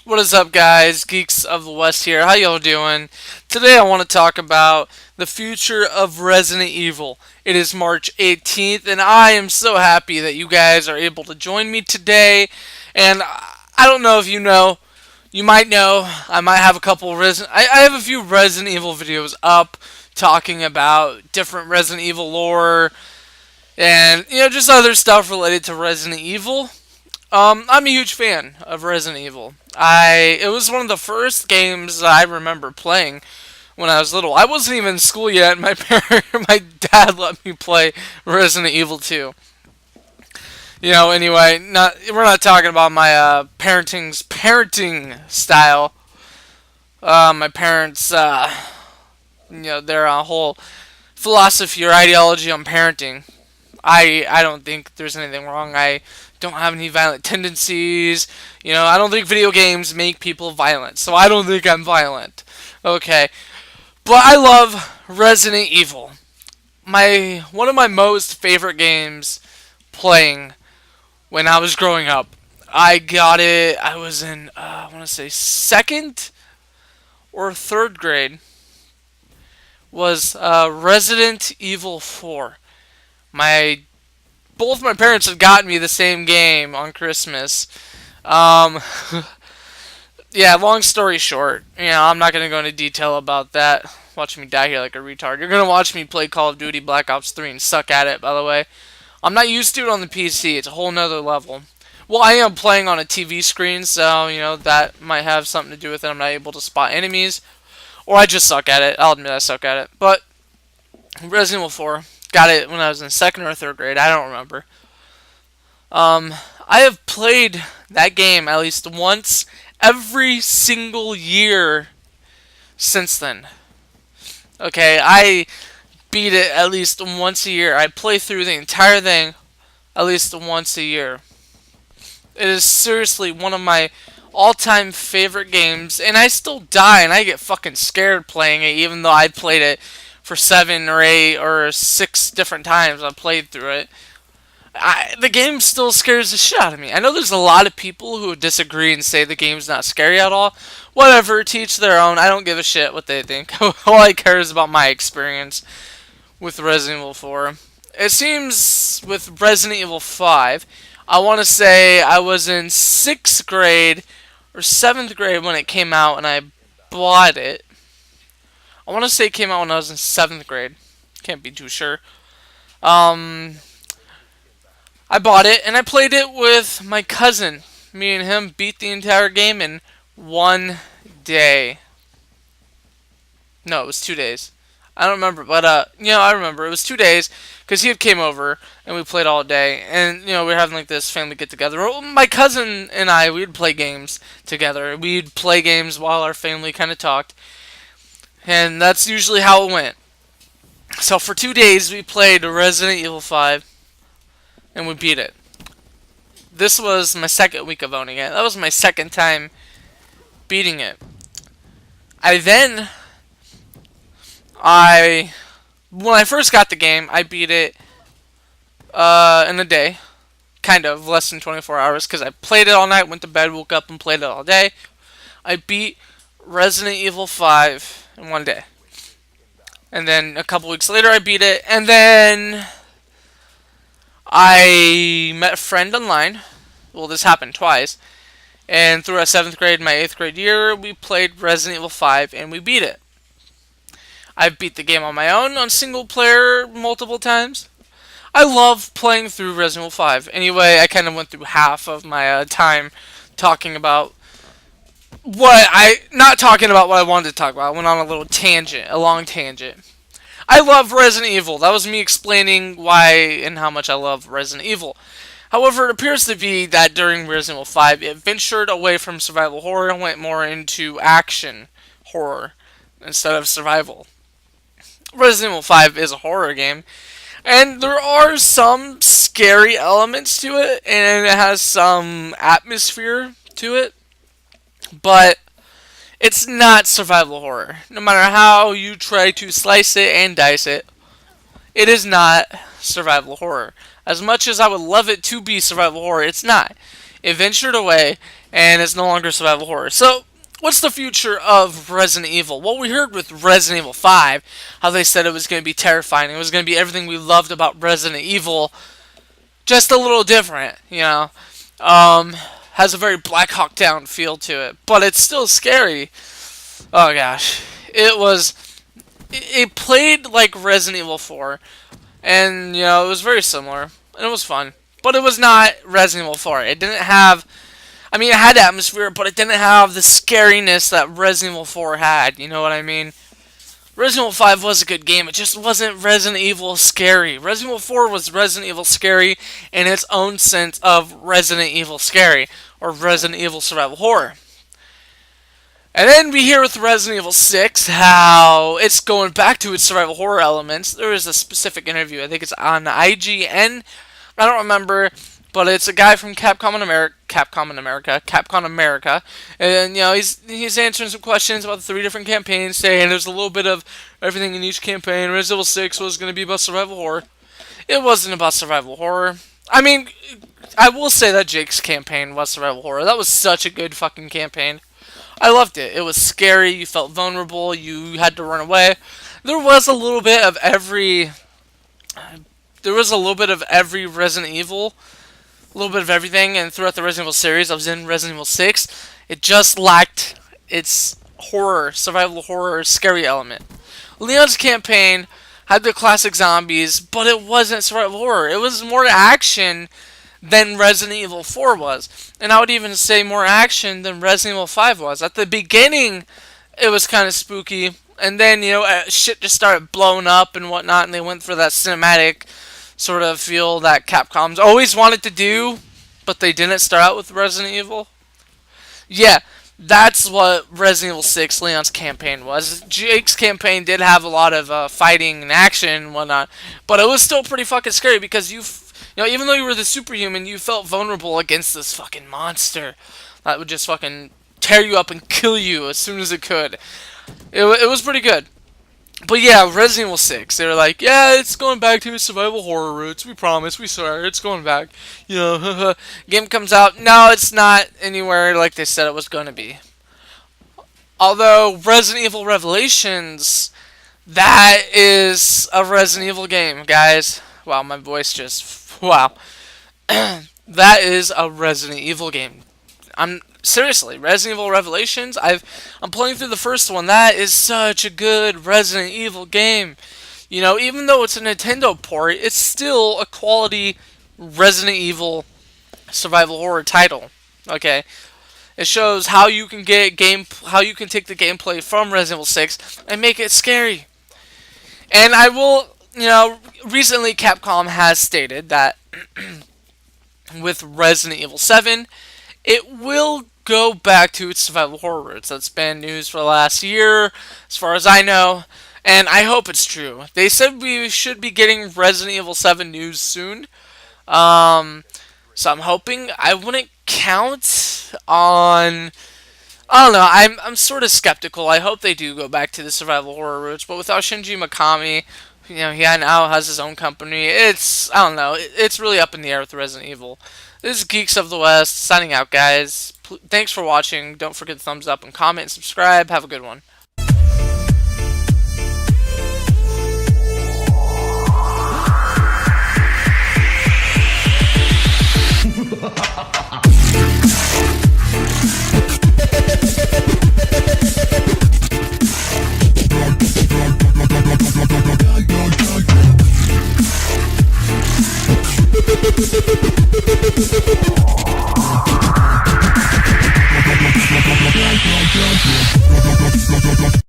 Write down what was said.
What is up, guys? Geeks of the West here. How y'all doing? Today I want to talk about the future of Resident Evil. It is March 18th, and I am so happy that you guys are able to join me today. And I don't know if you know, you might know, I might have a couple I have a few Resident Evil videos up talking about different Resident Evil lore and just other stuff related to Resident Evil. I'm a huge fan of Resident Evil. It was one of the first games that I remember playing when I was little. I wasn't even in school yet. My dad let me play Resident Evil 2. Anyway, we're not talking about my parenting style. My parents, their whole philosophy or ideology on parenting. I don't think there's anything wrong. I don't have any violent tendencies. I don't think video games make people violent, so I don't think I'm violent. Okay, but I love Resident Evil. One of my most favorite games playing when I was growing up. I got it. I was in I want to say second or third grade. Was Resident Evil 4. My Both my parents had gotten me the same game on Christmas. Um, yeah, long story short, I'm not gonna go into detail about that. Watch me die here like a retard. You're gonna watch me play Call of Duty Black Ops 3 and suck at it, by the way. I'm not used to it on the PC. It's a whole nother level. Well, I am playing on a TV screen, so, that might have something to do with it. I'm not able to spot enemies. Or I just suck at it. I'll admit I suck at it. But Resident Evil 4, got it when I was in second or third grade. I don't remember. I have played that game at least once every single year since then. Okay, I beat it at least once a year. I play through the entire thing at least once a year. It is seriously one of my all-time favorite games, and I still die and I get fucking scared playing it, even though I played it for 7 or 8 or 6 different times. I played through it. The game still scares the shit out of me. I know there's a lot of people who disagree and say the game's not scary at all. Whatever, teach their own. I don't give a shit what they think. All I care is about my experience with Resident Evil 4. It seems with Resident Evil 5, I want to say I was in 6th grade or 7th grade when it came out and I bought it. I want to say it came out when I was in 7th grade. Can't be too sure. Um, I bought it and I played it with my cousin. Me and him beat the entire game in one day. No, it was 2 days. I don't remember, but I remember it was 2 days because he had came over and we played all day, and we were having like this family get together. My cousin and I, we'd play games together. We'd play games while our family kind of talked, and that's usually how it went. So for 2 days we played Resident Evil 5, and we beat it. This was my second week of owning it. That was my second time beating it. I then I When I first got the game, I beat it in a day, kind of less than 24 hours, because I played it all night, went to bed, woke up, and played it all day. I beat Resident Evil 5 in one day, and then a couple weeks later, I beat it, and then I met a friend online. Well, this happened twice, and through our 7th grade, my 8th grade year, we played Resident Evil 5, and we beat it. I've beat the game on my own on single player multiple times. I love playing through Resident Evil 5. Anyway, I kind of went through half of my time talking about not talking about what I wanted to talk about. I went on a little tangent, a long tangent. I love Resident Evil. That was me explaining why and how much I love Resident Evil. However, it appears to be that during Resident Evil 5, it ventured away from survival horror and went more into action horror instead of survival. Resident Evil 5 is a horror game, and there are some scary elements to it, and it has some atmosphere to it, but it's not survival horror. No matter how you try to slice it and dice it, it is not survival horror. As much as I would love it to be survival horror, it's not. It ventured away, and it's no longer survival horror. So, what's the future of Resident Evil? Well, we heard with Resident Evil 5 how they said it was going to be terrifying. It was going to be everything we loved about Resident Evil, just a little different, you know. Has a very Black Hawk Down feel to it, but it's still scary. Oh gosh, it was. It played like Resident Evil 4, and you know it was very similar, and it was fun. But it was not Resident Evil 4. It didn't have. I mean, it had atmosphere, but it didn't have the scariness that Resident Evil 4 had. You know what I mean? Resident Evil 5 was a good game. It just wasn't Resident Evil scary. Resident Evil 4 was Resident Evil scary in its own sense of Resident Evil scary, or Resident Evil survival horror. And then we hear with Resident Evil 6 how it's going back to its survival horror elements. There is a specific interview, I think it's on IGN. I don't remember, but it's a guy from Capcom America, and you know he's answering some questions about the three different campaigns, saying there's a little bit of everything in each campaign. Resident Evil 6 was going to be about survival horror. It wasn't about survival horror. I mean, I will say that Jake's campaign was survival horror. That was such a good fucking campaign. I loved it. It was scary. You felt vulnerable. You had to run away. There was a little bit of every. There was a little bit of every Resident Evil, a little bit of everything, and throughout the Resident Evil series, I was in Resident Evil 6. It just lacked its horror, survival horror, scary element. Leon's campaign had the classic zombies, but it wasn't survival horror. It was more action than Resident Evil 4 was. And I would even say more action than Resident Evil 5 was. At the beginning, it was kind of spooky. And then, you know, shit just started blowing up and whatnot, and they went for that cinematic sort of feel that Capcom's always wanted to do, but they didn't start out with Resident Evil. Yeah, that's what Resident Evil 6 Leon's campaign was. Jake's campaign did have a lot of fighting and action and whatnot, but it was still pretty fucking scary because you know, even though you were the superhuman, you felt vulnerable against this fucking monster that would just fucking tear you up and kill you as soon as it could. It was pretty good. But yeah, Resident Evil 6, they were like, yeah, it's going back to its survival horror roots. We promise, we swear, it's going back. You know, game comes out. No, it's not anywhere like they said it was going to be. Although, Resident Evil Revelations, that is a Resident Evil game, guys. Wow, my voice just, wow. That is a Resident Evil game. I'm seriously, Resident Evil Revelations. I'm playing through the first one. That is such a good Resident Evil game. You know, even though it's a Nintendo port, it's still a quality Resident Evil survival horror title. Okay, it shows how you can how you can take the gameplay from Resident Evil 6 and make it scary. And I will, you know, recently Capcom has stated that with Resident Evil 7, it will go back to its survival horror roots. That's been news for the last year, as far as I know, and I hope it's true. They said we should be getting Resident Evil 7 news soon, so I'm hoping. I wouldn't count on. I don't know. I'm sort of skeptical. I hope they do go back to the survival horror roots, but without Shinji Mikami, you know, he now has his own company. I don't know. It's really up in the air with Resident Evil. This is Geeks of the West, signing out, guys. Thanks for watching. Don't forget to thumbs up and comment and subscribe. Have a good one.